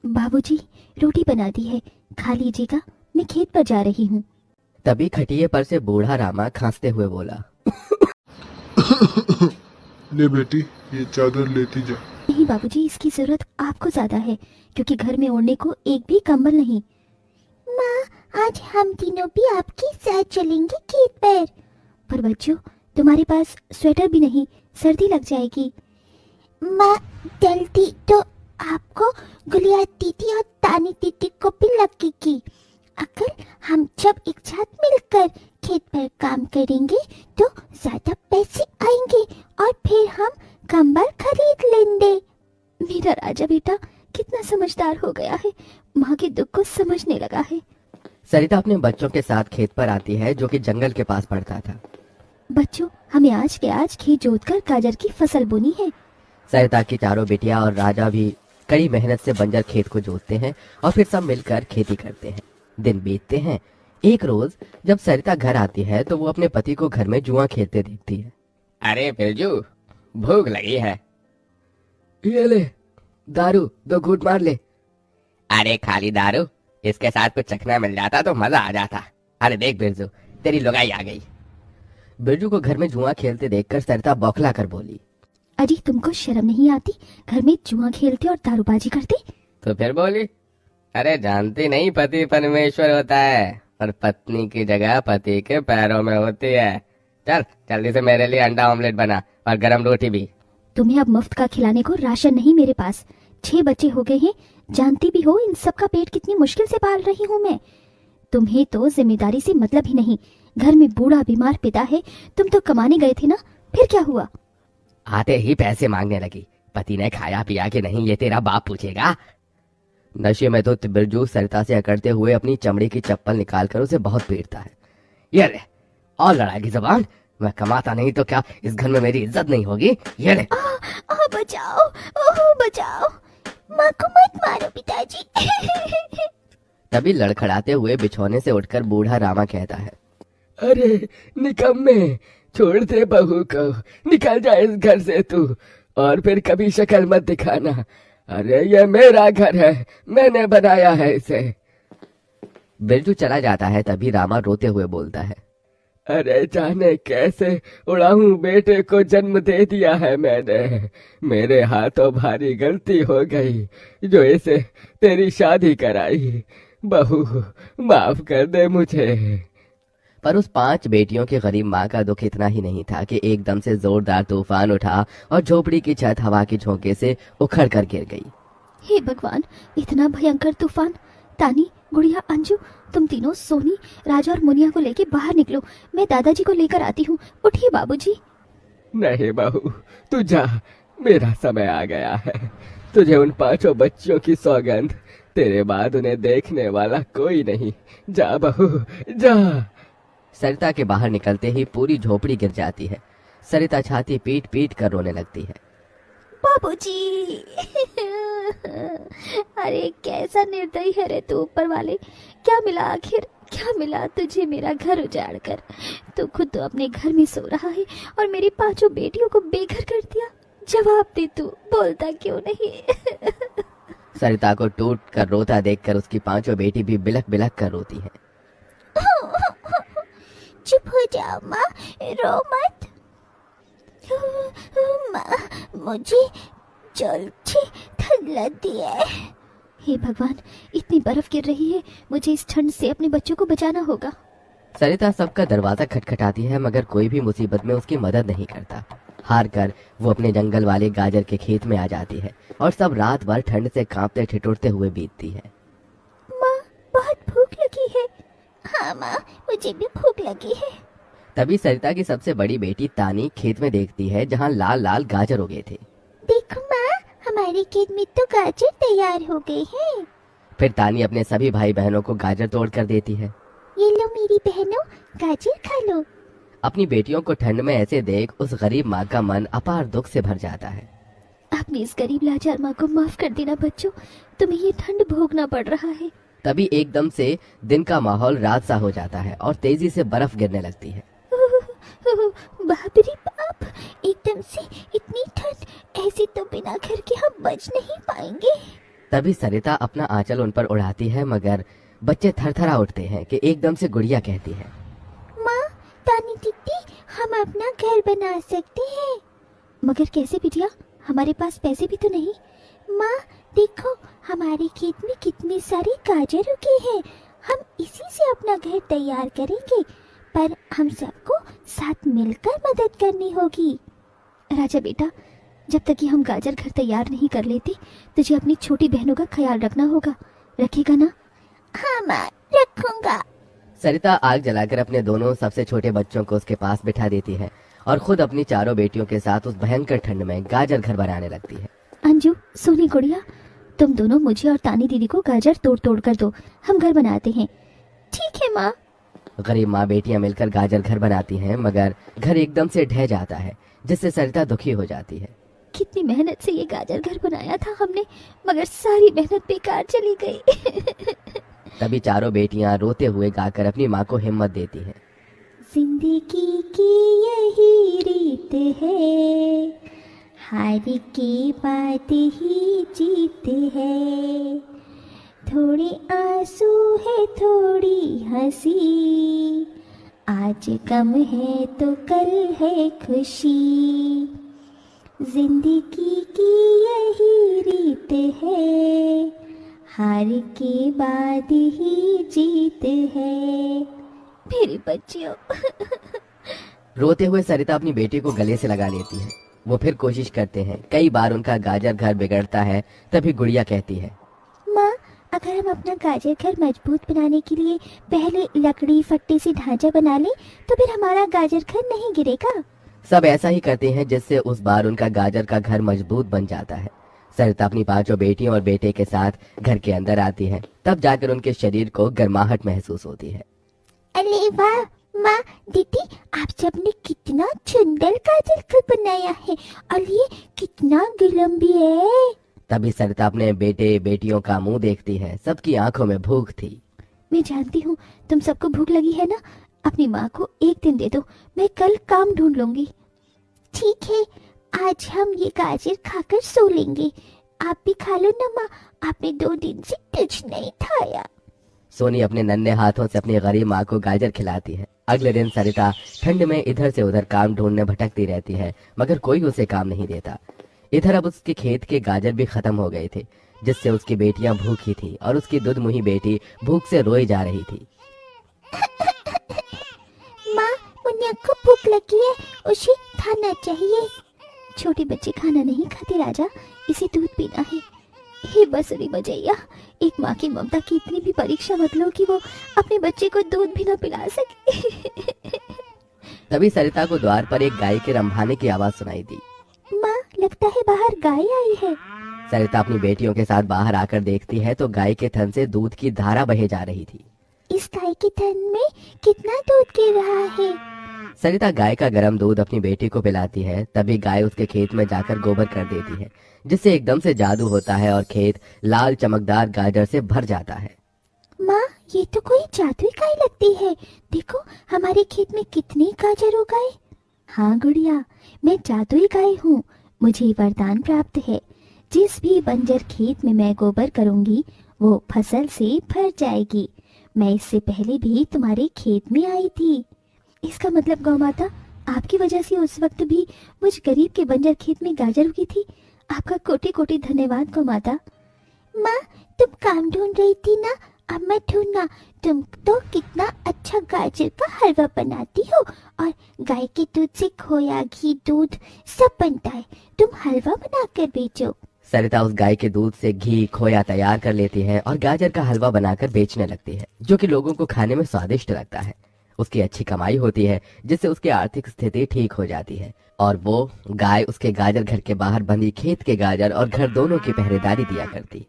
बाबूजी, रोटी बना दी है, खा लीजिएगा, मैं खेत पर जा रही हूँ। तभी खटिये पर से बूढ़ा रामा खांसते हुए बोला। ले बेटी, ये चादर लेती जा। नहीं बाबूजी, इसकी जरूरत आपको ज्यादा है, क्योंकि घर में ओढ़ने को एक भी कंबल नहीं। माँ, आज हम तीनों भी आपके साथ चलेंगे खेत पर बच्चों, तुम्हारे पास स्वेटर भी नहीं, सर्दी लग जाएगी। माँ, जल्दी तो आपको गुलिया दीदी और तानी दीदी को भी लगेगी। अगर हम जब एक साथ मिलकर खेत पर काम करेंगे तो ज्यादा पैसे आएंगे और फिर हम कंबल खरीद लेंगे। मेरा राजा बेटा कितना समझदार हो गया है, माँ के दुख को समझने लगा है। सरिता अपने बच्चों के साथ खेत पर आती है, जो कि जंगल के पास पड़ता था। बच्चों, हमें आज के आज खेत जोतकर गाजर की फसल बोनी है। सरिता की चारों बेटियां और राजा भी कड़ी मेहनत से बंजर खेत को जोतते हैं और फिर सब मिलकर खेती करते हैं। दिन बीतते हैं। एक रोज जब सरिता घर आती है तो वो अपने पति को घर में जुआ खेलते देखती है। अरे बिरजू, भूख लगी है। ये ले दारू, 2 घूंट मार ले। अरे खाली दारू, इसके साथ कुछ चखना मिल जाता तो मजा आ जाता। अरे देख बिरजू, तेरी लुगाई आ गई। बिरजू को घर में जुआ खेलते देखकर सरिता बौखला कर बोली। अजी, तुमको शर्म नहीं आती? घर में जुआ खेलते और दारूबाजी करते। तो फिर बोली, अरे जानती नहीं पति परमेश्वर होता है और पत्नी की जगह पति के पैरों में होती है। चल जल्दी से मेरे लिए अंडा ऑमलेट बना और गरम रोटी भी। तुम्हें अब मुफ्त का खिलाने को राशन नहीं मेरे पास। 6 बच्चे हो गए हैं, जानती भी हो इन सब का पेट कितनी मुश्किल से पाल रही हूँ मैं। तुम्हें तो जिम्मेदारी से मतलब ही नहीं। घर में बूढ़ा बीमार पिता है, तुम तो कमाने गए थे ना, फिर क्या हुआ? आते ही पैसे मांगने लगी। पति ने खाया पिया कि नहीं ये तेरा बाप पूछेगा। नशे में तो बिरजू सरिता से अकड़ते हुए अपनी चमड़ी की चप्पल निकालकर उसे बहुत पीटता है। ये ले, और लड़ाई जबान। मैं कमाता नहीं तो क्या इस घर में मेरी इज्जत नहीं होगी? ये ले। बचाओ, ओह बचाओ, माँ को मत मारो पिताजी। तभी लड़खड़ाते हुए बिछौने से उठकर बूढ़ा रामा कहता है। अरे निकम्मे, छोड़ दे बहू को, निकल जा इस घर से तू, और फिर कभी शक्ल मत दिखाना। अरे ये मेरा घर है, मैंने बनाया है इसे। बिरजू चला जाता है। तभी रामा रोते हुए बोलता है। अरे जाने कैसे उड़ाऊं बेटे को जन्म दे दिया है मैंने। मेरे हाथों भारी गलती हो गई जो इसे तेरी शादी कराई। बहू माफ कर दे मुझे। पर उस 5 बेटियों की गरीब माँ का दुख इतना ही नहीं था कि एकदम से जोरदार तूफान उठा और झोपड़ी की छत हवा के झोंके से उखड़ कर गिर गई। हे भगवान, इतना भयंकर तूफान! तानी, गुड़िया, अंजू, तुम तीनों सोनी, राजा और मुनिया को लेके बाहर निकलो। मैं दादाजी को लेकर आती हूँ। उठिए बाबूजी। नहीं बहू, तू जा, मेरा समय आ गया है। तुझे उन 5 बच्चों की सौगंध, तेरे बाद उन्हें देखने वाला कोई नहीं। जा बहू जा। सरिता के बाहर निकलते ही पूरी झोपड़ी गिर जाती है। सरिता छाती पीट पीट कर रोने लगती है। बाबूजी। अरे कैसा निर्दयी है रे तू ऊपर वाले। क्या मिला आखिर, क्या मिला तुझे मेरा घर उजाड़ कर? तू खुद तो अपने घर में सो रहा है और मेरी 5 बेटियों को बेघर कर दिया। जवाब दे, तू बोलता क्यों नहीं? सरिता को टूट कर रोता देखकर उसकी 5 बेटी भी बिलख बिलख कर रोती है। चुप हो जाओ माँ, रो मत। माँ, मुझे जल्दी ठंड लगती है। हे भगवान, इतनी बर्फ गिर रही है, मुझे इस ठंड से अपने बच्चों को बचाना होगा। सरिता सबका दरवाजा खटखटाती है, मगर कोई भी मुसीबत में उसकी मदद नहीं करता। हार कर वो अपने जंगल वाले गाजर के खेत में आ जाती है और सब रात भर ठंड से कांपते ठिठुरते हुए बीतती है। माँ, बहुत भूख लगी है। हाँ माँ, मुझे भी भूख लगी है। तभी सरिता की सबसे बड़ी बेटी तानी खेत में देखती है जहाँ लाल लाल गाजर उगे थे। देखो माँ, हमारे खेत में तो गाजर तैयार हो गए हैं। फिर तानी अपने सभी भाई बहनों को गाजर तोड़ कर देती है। ये लो मेरी बहनों, गाजर खा लो। अपनी बेटियों को ठंड में ऐसे देख उस गरीब माँ का मन अपार दुख से भर जाता है। अपनी इस गरीब लाचार माँ को माफ कर देना बच्चों, तुम्हें ये ठंड भोगना पड़ रहा है। तभी एकदम से दिन का माहौल रात सा हो जाता है और तेजी से बर्फ गिरने लगती है। बाप रे बाप, एकदम से इतनी ठंड, ऐसे तो बिना घर के हम बच नहीं पाएंगे। तभी सरिता अपना आंचल उन पर उड़ाती है, मगर बच्चे थरथरा उठते हैं कि एकदम से गुड़िया कहती है, माँ, तानी दीदी, हम अपना घर बना सकते हैं। मगर कैसे बिटिया, हमारे पास पैसे भी तो नहीं। माँ देखो, हमारे खेत में कितने सारे गाजर उगे हैं, हम इसी से अपना घर तैयार करेंगे, पर हम सबको साथ मिलकर मदद करनी होगी। राजा बेटा, जब तक कि हम गाजर घर तैयार नहीं कर लेते, तुझे अपनी छोटी बहनों का ख्याल रखना होगा। रखेगा ना? हाँ माँ, रखूंगा। सरिता आग जलाकर अपने दोनों सबसे छोटे बच्चों को उसके पास बिठा देती है और खुद अपनी चारों बेटियों के साथ उस भयंकर ठंड में गाजर घर बनाने लगती है। अंजू, सोनी, गुड़िया, तुम दोनों मुझे और तानी दीदी को गाजर तोड़ तोड़ कर दो, हम घर बनाते हैं। ठीक है माँ। गरीब माँ बेटियां मिलकर गाजर घर बनाती हैं, मगर घर एकदम से ढह जाता है, जिससे सरिता दुखी हो जाती है। कितनी मेहनत से ये गाजर घर बनाया था हमने, मगर सारी मेहनत बेकार चली गई। तभी चारों बेटियां रोते हुए गाकर अपनी माँ को हिम्मत देती हैं। जिंदगी की यही रीत है, हार के बाद ही जीत है, थोड़ी आंसू है थोड़ी हंसी, आज गम है तो कल है खुशी, जिंदगी की यही रीत है, हार के बाद ही जीत है। मेरे बच्चियों। रोते हुए सरिता अपनी बेटी को गले से लगा लेती है। वो फिर कोशिश करते हैं, कई बार उनका गाजर घर बिगड़ता है। तभी गुड़िया कहती है, माँ, अगर हम अपना गाजर घर मजबूत बनाने के लिए पहले लकड़ी फट्टे से ढांचा बना लें, तो फिर हमारा गाजर घर नहीं गिरेगा। सब ऐसा ही करते हैं, जिससे उस बार उनका गाजर का घर मजबूत बन जाता है। सरिता अपनी पांचों बेटियों और बेटे के साथ घर के अंदर आती है। तब जाकर उनके शरीर को गर्माहट महसूस होती है। अरे वाह माँ, दीदी, आप सबने कितना सुंदर गाजर घर बनाया है, और ये कितना गर्म भी है। तभी सरिता अपने बेटे बेटियों का मुंह देखती है। सबकी आंखों में भूख थी। मैं जानती हूँ तुम सबको भूख लगी है ना, अपनी माँ को एक दिन दे दो, मैं कल काम ढूंढ लूंगी। ठीक है, आज हम ये गाजर खाकर सो लेंगे। आप भी खा लो ना माँ, आपने 2 दिन से कुछ नहीं खाया। सोनी अपने नन्हे हाथों से अपनी गरीब माँ को गाजर खिलाती है। अगले दिन सरिता ठंड में इधर से उधर काम ढूंढने भटकती रहती है, मगर कोई उसे काम नहीं देता। इधर अब उसके खेत के गाजर भी खत्म हो गए थे, जिससे उसकी बेटियां भूखी थी और उसकी दुधमुही बेटी भूख से रोई जा रही थी। माँ, मुन्निया को भूख लगी है, उसे खाना चाहिए। छोटे बच्चे खाना नहीं खाते राजा, इसे दूध पीना है। हे बसरी बजैया, एक माँ की ममता की इतनी भी परीक्षा मत लो कि वो अपने बच्चे को दूध भी ना पिला सके। तभी सरिता को द्वार पर एक गाय के रंभाने की आवाज सुनाई दी। माँ, लगता है बाहर गाय आई है। सरिता अपनी बेटियों के साथ बाहर आकर देखती है तो गाय के थन से दूध की धारा बहे जा रही थी। इस गाय के थन में कितना दूध गिर रहा है। सरिता गाय का गर्म दूध अपनी बेटी को पिलाती है। तभी गाय उसके खेत में जाकर गोबर कर देती है, जिससे एकदम से जादू होता है और खेत लाल चमकदार गाजर से भर जाता है। माँ, ये तो कोई जादुई गाय लगती है। देखो, हमारे खेत में कितने गाजर हो गए। हाँ गुड़िया, मैं जादुई गाय हूँ। मुझे वरदान प्राप्त है, जिस भी बंजर खेत में मैं गोबर करूँगी वो फसल से भर जाएगी। मैं इससे पहले भी तुम्हारे खेत में आई थी। इसका मतलब गौ माता, आपकी वजह से उस वक्त भी मुझ गरीब के बंजर खेत में गाजर उगी थी। आपका कोटि कोटि धन्यवाद गौ माता। माँ, तुम काम ढूंढ रही थी ना, अब मैं ढूंढना। तुम तो कितना अच्छा गाजर का हलवा बनाती हो, और गाय के दूध से खोया, घी, दूध सब बनता है। तुम हलवा बनाकर बेचो। सरिता उस गाय के दूध से घी खोया तैयार कर लेती है और गाजर का हलवा बनाकर बेचने लगती है, जो कि लोगों को खाने में स्वादिष्ट लगता है। उसकी अच्छी कमाई होती है, जिससे उसकी आर्थिक स्थिति ठीक हो जाती है और वो गाय उसके गाजर घर के बाहर बंधी खेत के गाजर और घर दोनों की पहरेदारी दिया करती।